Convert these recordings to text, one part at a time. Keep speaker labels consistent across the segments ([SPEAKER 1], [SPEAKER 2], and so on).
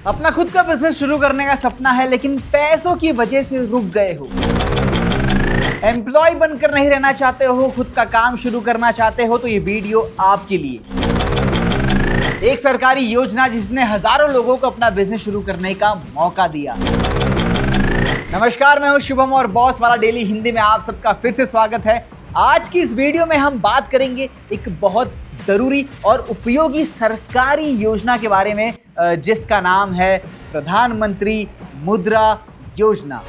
[SPEAKER 1] अपना खुद का बिजनेस शुरू करने का सपना है लेकिन पैसों की वजह से रुक गए हो। एम्प्लॉय बनकर नहीं रहना चाहते हो, खुद का काम शुरू करना चाहते हो तो ये वीडियो आपके लिए। एक सरकारी योजना जिसने हजारों लोगों को अपना बिजनेस शुरू करने का मौका दिया। नमस्कार, मैं हूं शुभम और बॉस वाला डेली हिंदी में आप सबका फिर से स्वागत है। आज की इस वीडियो में हम बात करेंगे एक बहुत जरूरी और उपयोगी सरकारी योजना के बारे में, जिसका नाम है प्रधानमंत्री मुद्रा योजना।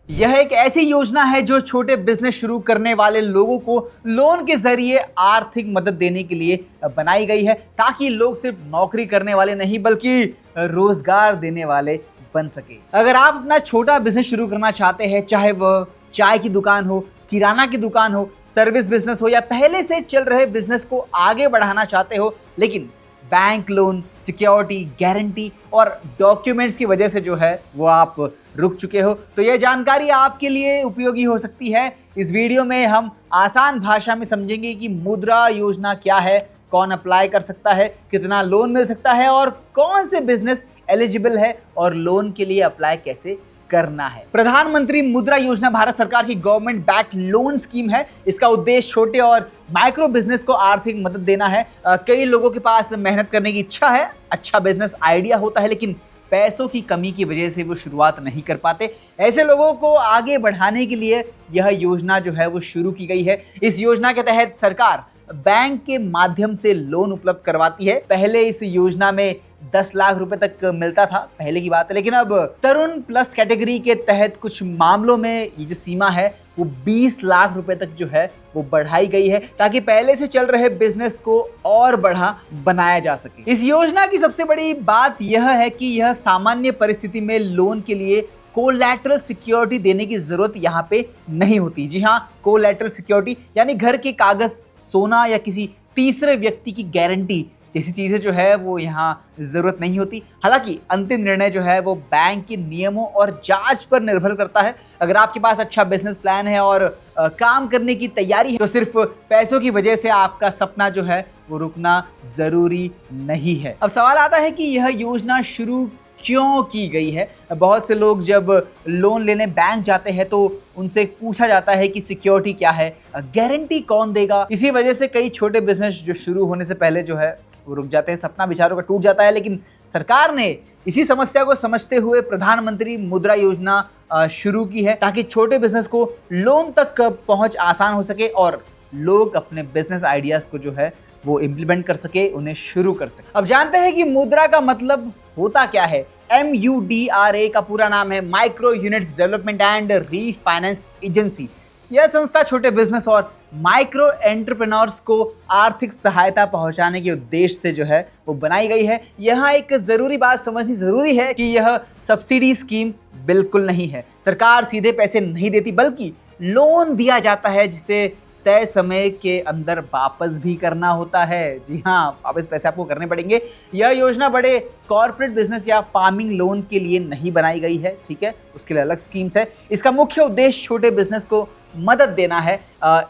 [SPEAKER 1] यह एक ऐसी योजना है जो छोटे बिजनेस शुरू करने वाले लोगों को लोन के जरिए आर्थिक मदद देने के लिए बनाई गई है, ताकि लोग सिर्फ नौकरी करने वाले नहीं बल्कि रोजगार देने वाले बन सके। अगर आप अपना छोटा बिजनेस शुरू करना चाहते हैं, चाहे वह चाय की दुकान हो, किराना की दुकान हो, सर्विस बिजनेस हो या पहले से चल रहे बिजनेस को आगे बढ़ाना चाहते हो, लेकिन बैंक लोन, सिक्योरिटी, गारंटी और डॉक्यूमेंट्स की वजह से जो है वो आप रुक चुके हो, तो यह जानकारी आपके लिए उपयोगी हो सकती है। इस वीडियो में हम आसान भाषा में समझेंगे कि मुद्रा योजना क्या है, कौन अप्लाई कर सकता है, कितना लोन मिल सकता है और कौन से बिजनेस एलिजिबल है और लोन के लिए अप्लाई कैसे करना है। प्रधानमंत्री मुद्रा योजना भारत सरकार की गवर्नमेंट बैक्ड लोन स्कीम है। इसका उद्देश्य छोटे और माइक्रो बिजनेस को आर्थिक मदद देना है। कई लोगों के पास मेहनत करने की इच्छा है, अच्छा बिजनेस आइडिया होता है, लेकिन पैसों की कमी की वजह से वो शुरुआत नहीं कर पाते। ऐसे लोगों को आगे बढ़ाने के लिए यह योजना जो है वो शुरू की गई है। इस योजना के तहत सरकार बैंक के माध्यम से लोन उपलब्ध करवाती है। पहले इस योजना में 10 लाख रुपए तक मिलता था, पहले की बात है, लेकिन अब तरुण प्लस कैटेगरी के तहत कुछ मामलों में ये जो सीमा है वो 20 लाख रुपए तक जो है वो बढ़ाई गई है, ताकि पहले से चल रहे बिजनेस को और बढ़ा बनाया जा सके। इस योजना की सबसे बड़ी बात यह है कि यह सामान्य परिस्थिति में लोन के लिए कोलैटरल सिक्योरिटी देने की जरूरत यहाँ पे नहीं होती। जी हाँ, कोलैटरल सिक्योरिटी यानी घर के कागज, सोना या किसी तीसरे व्यक्ति की गारंटी जैसी चीजें जो है वो यहाँ जरूरत नहीं होती। हालांकि अंतिम निर्णय जो है वो बैंक के नियमों और जांच पर निर्भर करता है। अगर आपके पास अच्छा बिजनेस प्लान है और काम करने की तैयारी है, तो सिर्फ पैसों की वजह से आपका सपना जो है वो रुकना जरूरी नहीं है। अब सवाल आता है कि यह योजना शुरू क्यों की गई है। बहुत से लोग जब लोन लेने बैंक जाते हैं तो उनसे पूछा जाता है कि सिक्योरिटी क्या है, गारंटी कौन देगा। इसी वजह से कई छोटे बिजनेस जो शुरू होने से पहले जो है वो रुक जाते हैं, सपना बेचारों का टूट जाता है। लेकिन सरकार ने इसी समस्या को समझते हुए प्रधानमंत्री मुद्रा योजना शुरू की है, ताकि छोटे बिजनेस को लोन तक पहुंच आसान हो सके और लोग अपने बिजनेस आइडियाज को जो है वो इम्प्लीमेंट कर सके, उन्हें शुरू कर सके। अब जानते हैं कि मुद्रा का मतलब होता क्या है। MUDRA का पूरा नाम है micro units development and refinance agency. यह संस्था छोटे बिजनेस और माइक्रो एंटरप्रेन्योर्स को आर्थिक सहायता पहुंचाने के उद्देश्य से जो है वो बनाई गई है। यहाँ एक जरूरी बात समझनी जरूरी है कि यह सब्सिडी स्कीम बिल्कुल नहीं है। सरकार सीधे पैसे नहीं देती, बल्कि लोन दिया जाता है जिसे तय समय के अंदर वापस भी करना होता है। जी हाँ, वापस पैसे आपको करने पड़ेंगे। यह योजना बड़े कॉर्पोरेट बिजनेस या फार्मिंग लोन के लिए नहीं बनाई गई है, ठीक है, उसके लिए अलग स्कीम्स है। इसका मुख्य उद्देश्य छोटे बिजनेस को मदद देना है।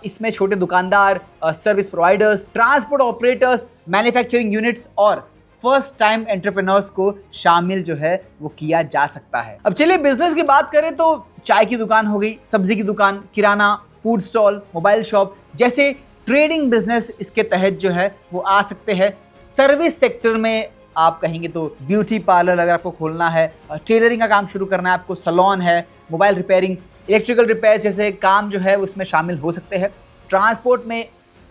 [SPEAKER 1] इसमें छोटे दुकानदार, service providers, transport operators, manufacturing units और फर्स्ट टाइम एंटरप्रेन्योर्स को शामिल जो है वो किया जा सकता है। अब चलिए बिजनेस की बात करें तो चाय की दुकान हो गई, सब्जी की दुकान, किराना, फूड स्टॉल, मोबाइल शॉप जैसे ट्रेडिंग बिजनेस इसके तहत जो है वो आ सकते हैं। सर्विस सेक्टर में आप कहेंगे तो ब्यूटी पार्लर अगर आपको खोलना है, टेलरिंग का काम शुरू करना है आपको, सैलून है, मोबाइल रिपेयरिंग, इलेक्ट्रिकल रिपेयर जैसे काम जो है उसमें शामिल हो सकते हैं। ट्रांसपोर्ट में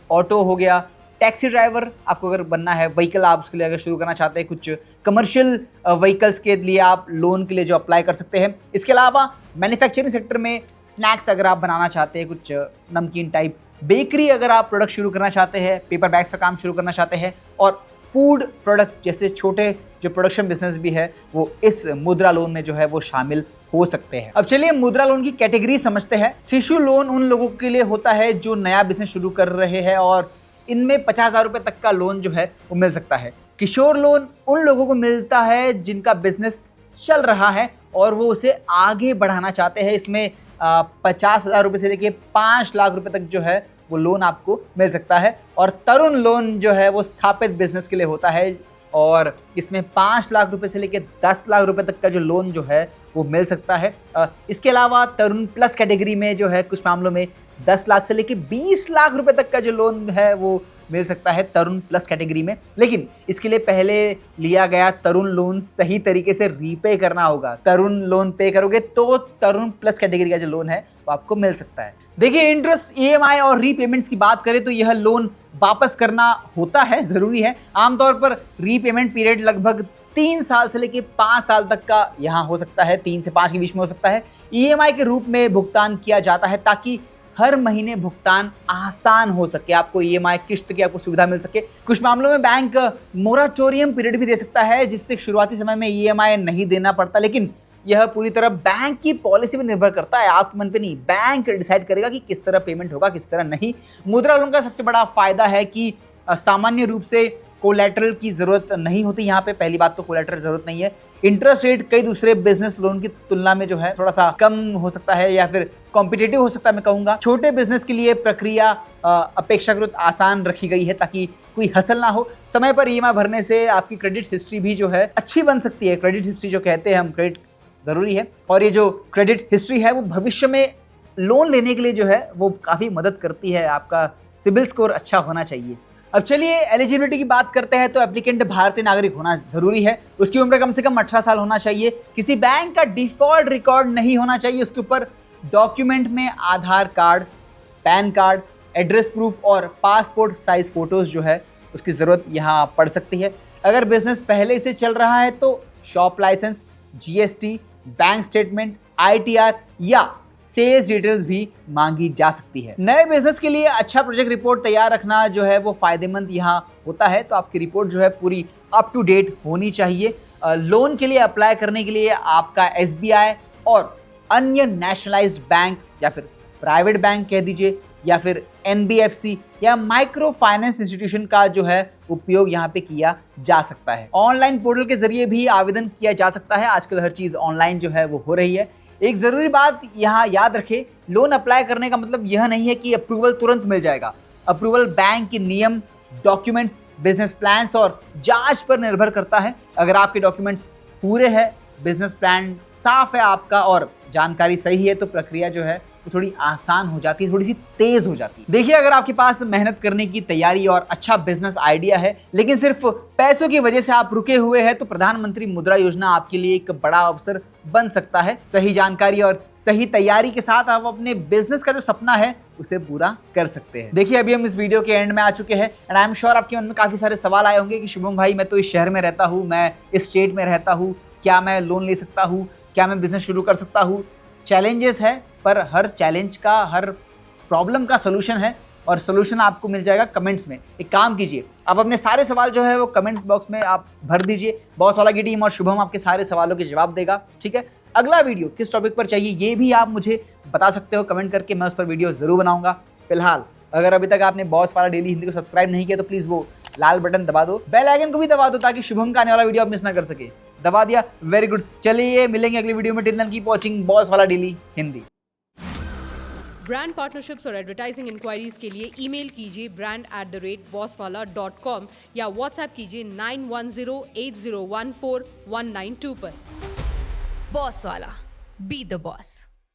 [SPEAKER 1] ऑटो हो गया, टैक्सी ड्राइवर आपको अगर बनना है, व्हीकल आप उसके लिए अगर शुरू करना चाहते हैं, कुछ कमर्शियल व्हीकल्स के लिए आप लोन के लिए जो अप्लाई कर सकते हैं। इसके अलावा मैन्युफैक्चरिंग सेक्टर में स्नैक्स अगर आप बनाना चाहते हैं, कुछ नमकीन टाइप, बेकरी अगर आप प्रोडक्ट शुरू करना चाहते हैं, पेपर बैग्स का काम शुरू करना चाहते हैं, और फूड प्रोडक्ट्स जैसे छोटे जो प्रोडक्शन बिजनेस भी है वो इस मुद्रा लोन में जो है वो शामिल हो सकते हैं। अब चलिए मुद्रा लोन की कैटेगरी समझते हैं। शिशु लोन उन लोगों के लिए होता है जो नया बिजनेस शुरू कर रहे हैं और इनमें 50,000 रुपए तक का लोन जो है वो मिल सकता है। किशोर लोन उन लोगों को मिलता है जिनका बिजनेस चल रहा है और वो उसे आगे बढ़ाना चाहते हैं। इसमें 50,000 रुपये से लेके 5 लाख रुपए तक जो है वो लोन आपको मिल सकता है। और तरुण लोन जो है वो स्थापित बिजनेस के लिए होता है और इसमें 5 लाख रुपए से लेके 10 लाख रुपए तक का जो लोन जो है वो मिल सकता है। इसके अलावा तरुण प्लस कैटेगरी में जो है कुछ मामलों में 10 लाख से लेके 20 लाख रुपए तक का जो लोन है वो मिल सकता है तरुण प्लस कैटेगरी में। लेकिन इसके लिए पहले लिया गया तरुण लोन सही तरीके से रीपे करना होगा। तरुण लोन पे करोगे तो तरुण प्लस कैटेगरी का जो लोन है वो आपको मिल सकता है। देखिए, इंटरेस्ट, ईएमआई और रीपेमेंट्स की बात करें तो यह लोन वापस करना होता है, जरूरी है। आमतौर पर रीपेमेंट पीरियड लगभग 3 साल से लेके 5 साल तक का यहाँ हो सकता है, 3 से 5 के बीच में हो सकता है। ईएमआई के रूप में भुगतान किया जाता है ताकि हर महीने भुगतान आसान हो सके, आपको ईएमआई किस्त की आपको सुविधा मिल सके। कुछ मामलों में बैंक मोराटोरियम पीरियड भी दे सकता है जिससे शुरुआती समय में ईएमआई नहीं देना पड़ता, लेकिन यह पूरी तरह बैंक की पॉलिसी पर निर्भर करता है, आपके मन पे नहीं। बैंक डिसाइड करेगा कि किस तरह पेमेंट होगा, किस तरह नहीं। मुद्रा लोन का सबसे बड़ा फायदा है कि सामान्य रूप से कोलैटरल की जरूरत नहीं होती। यहाँ पे पहली बात तो कोलैटरल जरूरत नहीं है। इंटरेस्ट रेट कई दूसरे बिजनेस लोन की तुलना में जो है थोड़ा सा कम हो सकता है या फिर कॉम्पिटिटिव हो सकता है, मैं कहूँगा। छोटे बिजनेस के लिए प्रक्रिया अपेक्षाकृत आसान रखी गई है ताकि कोई हसल ना हो। समय पर ईएमआई भरने से आपकी क्रेडिट हिस्ट्री भी जो है अच्छी बन सकती है। क्रेडिट हिस्ट्री जो कहते हैं हम, क्रेडिट जरूरी है और ये जो क्रेडिट हिस्ट्री है वो भविष्य में लोन लेने के लिए जो है वो काफ़ी मदद करती है। आपका सिबिल स्कोर अच्छा होना चाहिए। अब चलिए एलिजिबिलिटी की बात करते हैं। तो एप्लीकेंट भारतीय नागरिक होना जरूरी है, उसकी उम्र कम से कम 18 साल होना चाहिए, किसी बैंक का डिफॉल्ट रिकॉर्ड नहीं होना चाहिए, उसके ऊपर डॉक्यूमेंट में Aadhaar card, pan card, address proof और पासपोर्ट साइज फोटोज जो है उसकी ज़रूरत यहाँ पड़ सकती है। अगर बिजनेस पहले से चल रहा है तो shop licence, GST, bank statement, ITR या सेल्स डिटेल्स भी मांगी जा सकती है। नए बिजनेस के लिए अच्छा प्रोजेक्ट रिपोर्ट तैयार रखना जो है वो फायदेमंद यहाँ होता है। तो आपकी रिपोर्ट जो है पूरी अप टू डेट होनी चाहिए। लोन के लिए अप्लाई करने के लिए आपका एसबीआई और अन्य नेशनलाइज्ड बैंक या फिर प्राइवेट बैंक कह दीजिए या फिर एनबीएफसी या माइक्रो फाइनेंस इंस्टीट्यूशन का जो है उपयोग यहाँ पे किया जा सकता है। ऑनलाइन पोर्टल के जरिए भी आवेदन किया जा सकता है। आजकल हर चीज़ ऑनलाइन जो है वो हो रही है। एक ज़रूरी बात यहाँ याद रखें, लोन अप्लाई करने का मतलब यह नहीं है कि अप्रूवल तुरंत मिल जाएगा। अप्रूवल बैंक के नियम, डॉक्यूमेंट्स, बिजनेस प्लान्स और जांच पर निर्भर करता है। अगर आपके डॉक्यूमेंट्स पूरे हैं, बिजनेस प्लान साफ है आपका और जानकारी सही है तो प्रक्रिया जो है वो थोड़ी आसान हो जाती है, थोड़ी सी तेज हो जाती है। देखिए, अगर आपके पास मेहनत करने की तैयारी और अच्छा बिजनेस आइडिया है लेकिन सिर्फ पैसों की वजह से आप रुके हुए हैं तो प्रधानमंत्री मुद्रा योजना आपके लिए एक बड़ा अवसर बन सकता है। सही जानकारी और सही तैयारी के साथ आप अपने बिजनेस का जो सपना है उसे पूरा कर सकते हैं। देखिए, अभी हम इस वीडियो के एंड में आ चुके हैं एंड आई एम श्योर आपके मन में काफी सारे सवाल आए होंगे कि शुभम भाई, मैं तो इस शहर में रहता हूँ, मैं इस स्टेट में रहता हूँ, क्या मैं लोन ले सकता हूँ, क्या मैं बिजनेस शुरू कर सकता हूँ। चैलेंजेस है पर हर चैलेंज का, हर प्रॉब्लम का सोल्यूशन है और सोल्यूशन आपको मिल जाएगा कमेंट्स में। एक काम कीजिए, आप अपने सारे सवाल जो है वो कमेंट्स बॉक्स में आप भर दीजिए। बॉस वाला की टीम और शुभम आपके सारे सवालों के जवाब देगा, ठीक है। अगला वीडियो किस टॉपिक पर चाहिए ये भी आप मुझे बता सकते हो कमेंट करके, मैं उस पर वीडियो जरूर बनाऊंगा। फिलहाल अगर अभी तक आपने बॉस वाला डेली हिंदी को सब्सक्राइब नहीं किया तो प्लीज वो लाल बटन दबा दो, बेल आइकन को भी दबा दो ताकि शुभम का आने वाला वीडियो आप मिस ना कर सके। दबा दिया, वेरी गुड। चलिए मिलेंगे अगली वीडियो में। Till then keep watching boss वाला डेली हिंदी।
[SPEAKER 2] ब्रांड पार्टनरशिप्स और एडवर्टाइजिंग इंक्वायरीज के लिए ईमेल कीजिए brand@bosswala.com या व्हाट्सएप कीजिए 9108014192 पर।
[SPEAKER 3] बॉस वाला, बी द बॉस।